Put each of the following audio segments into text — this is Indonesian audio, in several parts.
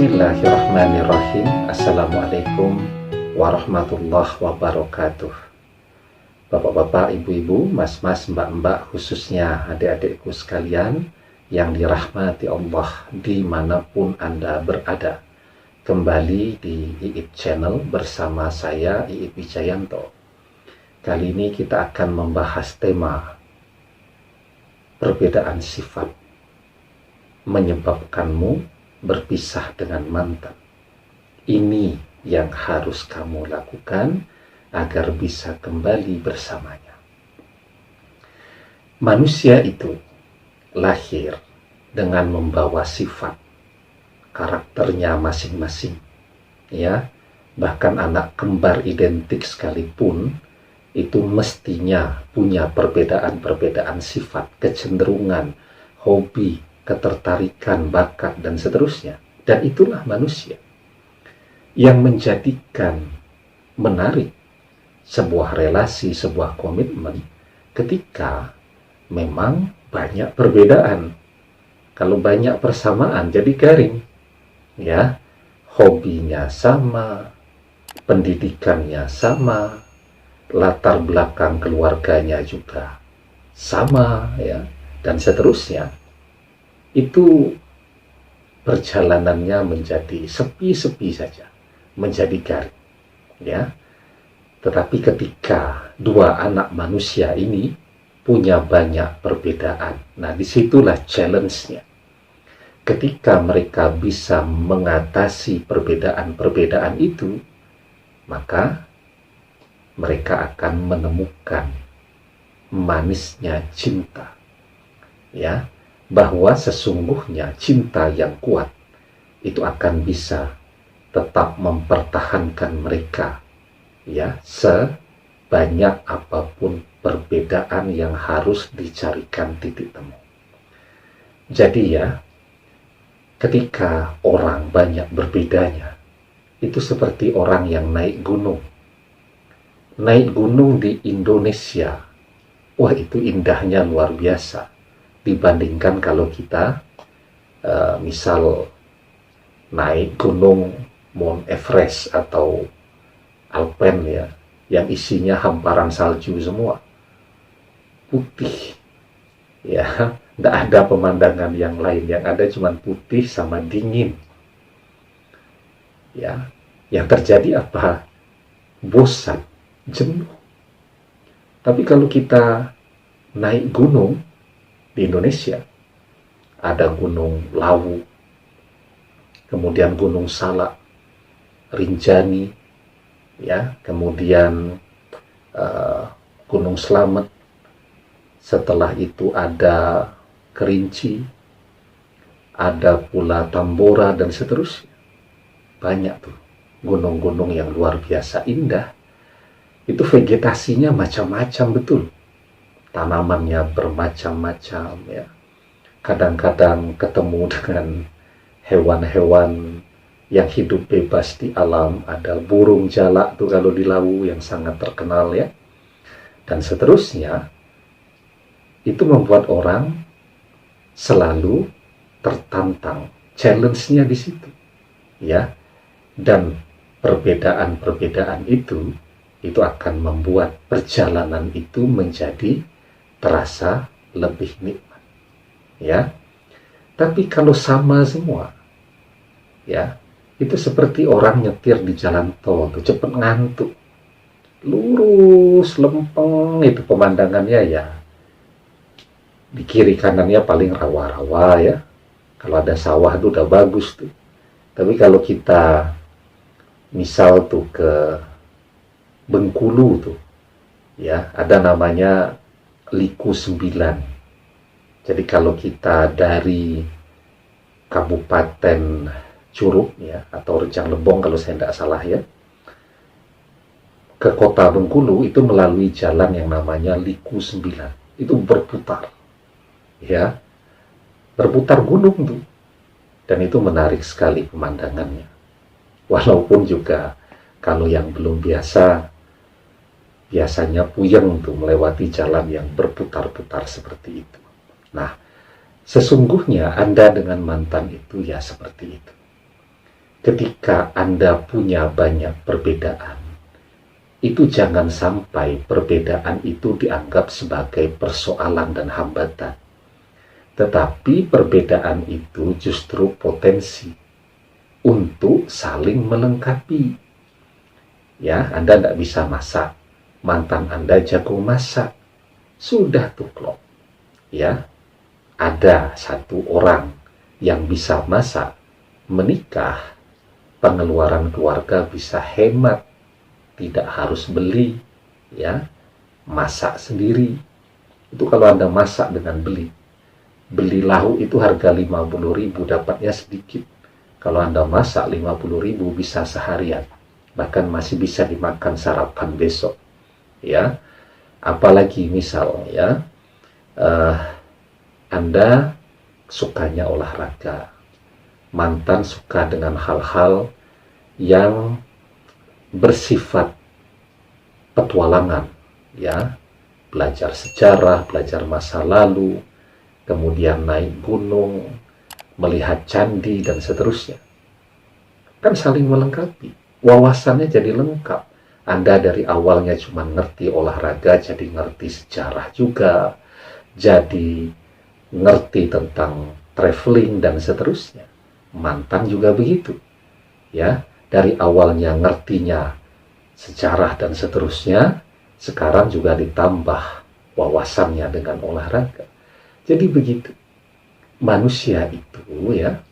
Bismillahirrahmanirrahim. Assalamualaikum warahmatullahi wabarakatuh. Bapak-bapak, ibu-ibu, mas-mas, mbak-mbak, khususnya adik-adikku sekalian yang dirahmati Allah dimanapun Anda berada. Kembali di IIP Channel bersama saya, IIP Wijayanto. Kali ini kita akan membahas tema perbedaan sifat menyebabkanmu berpisah dengan mantan. Ini yang harus kamu lakukan agar bisa kembali bersamanya. Manusia itu lahir dengan membawa sifat karakternya masing-masing, ya. Bahkan anak kembar identik sekalipun itu mestinya punya perbedaan-perbedaan sifat, kecenderungan, hobi, ketertarikan, bakat, dan seterusnya. Dan itulah manusia yang menjadikan menarik sebuah relasi, sebuah komitmen ketika memang banyak perbedaan. Kalau banyak persamaan jadi garing, ya. Hobinya sama, pendidikannya sama, latar belakang keluarganya juga sama, ya, dan seterusnya. Itu perjalanannya menjadi sepi-sepi saja, menjadi garing, ya. Tetapi ketika dua anak manusia ini punya banyak perbedaan, nah disitulah challenge-nya. Ketika mereka bisa mengatasi perbedaan-perbedaan itu, maka mereka akan menemukan manisnya cinta, ya. Bahwa sesungguhnya cinta yang kuat itu akan bisa tetap mempertahankan mereka, ya, sebanyak apapun perbedaan yang harus dicarikan titik temu. Jadi ya, ketika orang banyak berbedanya, itu seperti orang yang naik gunung. Naik gunung di Indonesia, wah itu indahnya luar biasa. Dibandingkan kalau kita misal naik gunung Mount Everest atau Alpen, ya, yang isinya hamparan salju semua, putih, ya, tidak ada pemandangan yang lain, yang ada cuma putih sama dingin, ya. Yang terjadi apa? Bosan, jenuh. Tapi kalau kita naik gunung di Indonesia, ada Gunung Lawu, kemudian Gunung Salak, Rinjani, ya, kemudian Gunung Slamet, setelah itu ada Kerinci, ada pula Tambora, dan seterusnya. Banyak tuh gunung-gunung yang luar biasa indah. Itu vegetasinya macam-macam betul. Tanamannya bermacam-macam, ya. Kadang-kadang ketemu dengan hewan-hewan yang hidup bebas di alam. Ada burung jalak tuh kalau di Lawu yang sangat terkenal, ya. Dan seterusnya. Itu membuat orang selalu tertantang. Challenge-nya di situ, ya. Dan perbedaan-perbedaan itu akan membuat perjalanan itu menjadi terasa lebih nikmat, ya. Tapi kalau sama semua, ya, itu seperti orang nyetir di jalan tol tuh, cepet ngantuk, lurus lempeng, itu pemandangannya, ya, di kiri kanannya paling rawa-rawa, ya. Kalau ada sawah itu udah bagus tuh. Tapi kalau kita misal tuh ke Bengkulu tuh, ya, ada namanya Liku 9. Jadi kalau kita dari Kabupaten Curug, ya, atau Rejang Lebong kalau saya tidak salah, ya, ke kota Bengkulu itu melalui jalan yang namanya Liku 9. Itu berputar, ya, berputar gunung tuh. Dan itu menarik sekali pemandangannya. Walaupun juga kalau yang belum biasanya puyeng tuh melewati jalan yang berputar-putar seperti itu. Nah, sesungguhnya Anda dengan mantan itu ya seperti itu. ketika Anda punya banyak perbedaan, itu jangan sampai perbedaan itu dianggap sebagai persoalan dan hambatan. Tetapi perbedaan itu justru potensi untuk saling melengkapi. Ya, Anda tidak bisa masak, mantan Anda jago masak, sudah tuh klop. Ya, ada satu orang yang bisa masak, menikah, pengeluaran keluarga bisa hemat, tidak harus beli, ya, masak sendiri. Itu kalau Anda masak dengan beli lauk itu harga 50.000, dapatnya sedikit. Kalau Anda masak 50.000 bisa seharian, bahkan masih bisa dimakan sarapan besok, ya. Apalagi misal, ya, Anda sukanya olahraga, mantan suka dengan hal-hal yang bersifat petualangan, ya, belajar sejarah, belajar masa lalu, kemudian naik gunung, melihat candi, dan seterusnya. Kan saling melengkapi, wawasannya jadi lengkap. Anda dari awalnya cuma ngerti olahraga, jadi ngerti sejarah juga, jadi ngerti tentang traveling dan seterusnya. Mantan juga begitu, ya, dari awalnya ngertinya sejarah dan seterusnya, sekarang juga ditambah wawasannya dengan olahraga. Jadi begitu manusia itu, ya,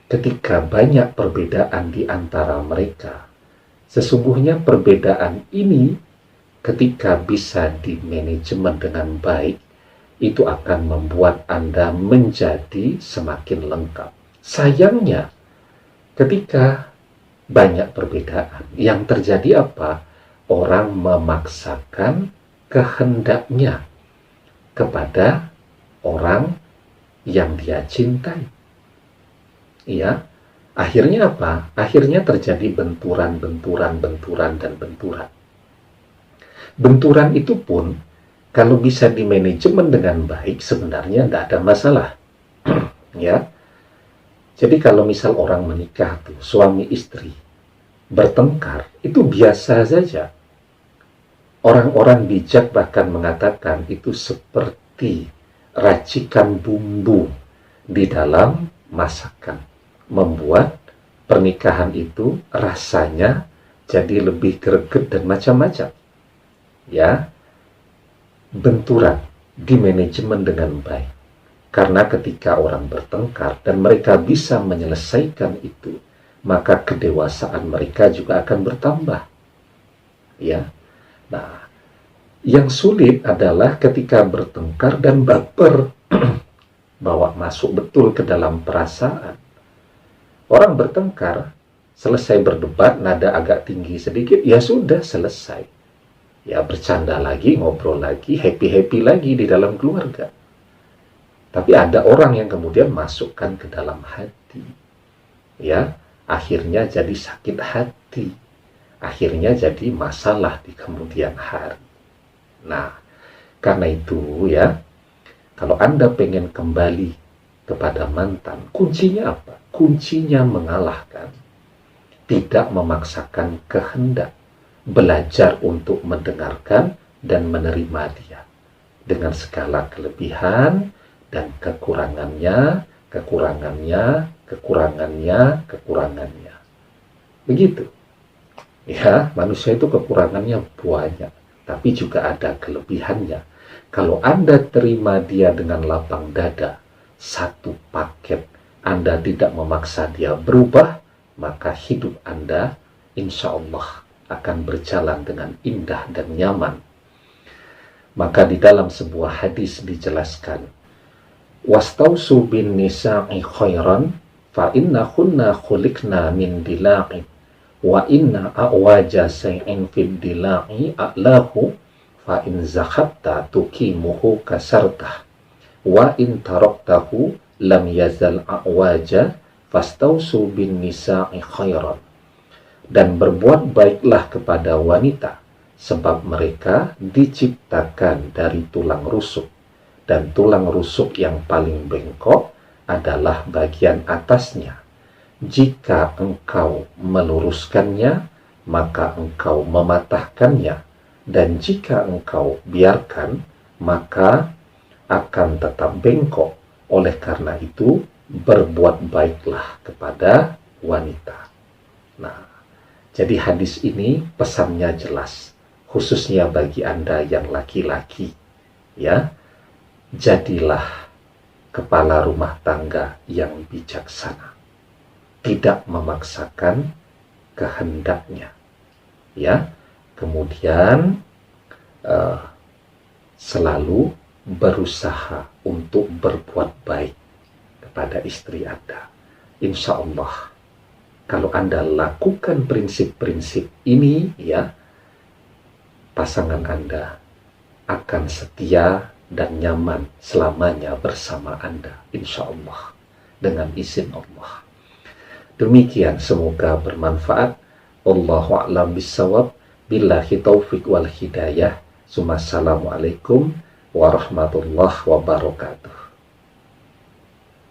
ketika banyak perbedaan di antara mereka, sesungguhnya perbedaan ini ketika bisa dimanajemen dengan baik, itu akan membuat Anda menjadi semakin lengkap. Sayangnya, ketika banyak perbedaan, yang terjadi apa? Orang memaksakan kehendaknya kepada orang yang dia cintai. Iya, akhirnya apa? Akhirnya terjadi benturan, dan benturan. Benturan itu pun kalau bisa dimanajemen dengan baik, sebenarnya tidak ada masalah. Ya. Jadi kalau misal orang menikah tuh, suami istri bertengkar, itu biasa saja. Orang-orang bijak bahkan mengatakan itu seperti racikan bumbu di dalam masakan, membuat pernikahan itu rasanya jadi lebih greget dan macam-macam. Ya, benturan dimanajemen dengan baik. Karena ketika orang bertengkar dan mereka bisa menyelesaikan itu, maka kedewasaan mereka juga akan bertambah. Ya. Nah, yang sulit adalah ketika bertengkar dan baper, bawa masuk betul ke dalam perasaan. Orang bertengkar, selesai berdebat, nada agak tinggi sedikit, ya sudah selesai. Ya bercanda lagi, ngobrol lagi, happy-happy lagi di dalam keluarga. Tapi ada orang yang kemudian masukkan ke dalam hati. Ya, akhirnya jadi sakit hati. Akhirnya jadi masalah di kemudian hari. Nah, karena itu ya, kalau Anda pengen kembali kepada mantan, kuncinya apa? Kuncinya mengalahkan. Tidak memaksakan kehendak. Belajar untuk mendengarkan dan menerima dia. Dengan segala kelebihan dan kekurangannya. Begitu. Ya, manusia itu kekurangannya banyak, tapi juga ada kelebihannya. Kalau Anda terima dia dengan lapang dada, satu paket, Anda tidak memaksa dia berubah, maka hidup Anda insya Allah akan berjalan dengan indah dan nyaman. Maka di dalam sebuah hadis dijelaskan, wastausu bin nisa'i khairan fa innahunna khuliqna min dila'in wa inna a'waja say'in fid dila'i a'lahu fa in zakhatta tukimuhu kasartah wa in taraktahu lam yazal a'waja fastausu bin nisa'i khairan. Dan berbuat baiklah kepada wanita, sebab mereka diciptakan dari tulang rusuk, dan tulang rusuk yang paling bengkok adalah bagian atasnya. Jika engkau meluruskannya, maka engkau mematahkannya. Dan jika engkau biarkan, maka akan tetap bengkok. Oleh karena itu, berbuat baiklah kepada wanita. Nah, jadi hadis ini pesannya jelas, khususnya bagi Anda yang laki-laki, ya. Jadilah kepala rumah tangga yang bijaksana, tidak memaksakan kehendaknya, ya. Kemudian selalu berusaha untuk berbuat baik kepada istri Anda. Insya Allah, kalau Anda lakukan prinsip-prinsip ini, ya, pasangan Anda akan setia dan nyaman selamanya bersama Anda, insya Allah, dengan izin Allah. Demikian, semoga bermanfaat. Wallahu a'lam bishawab. Billahi taufiq wal hidayah. Assalamualaikum warahmatullahi wabarakatuh.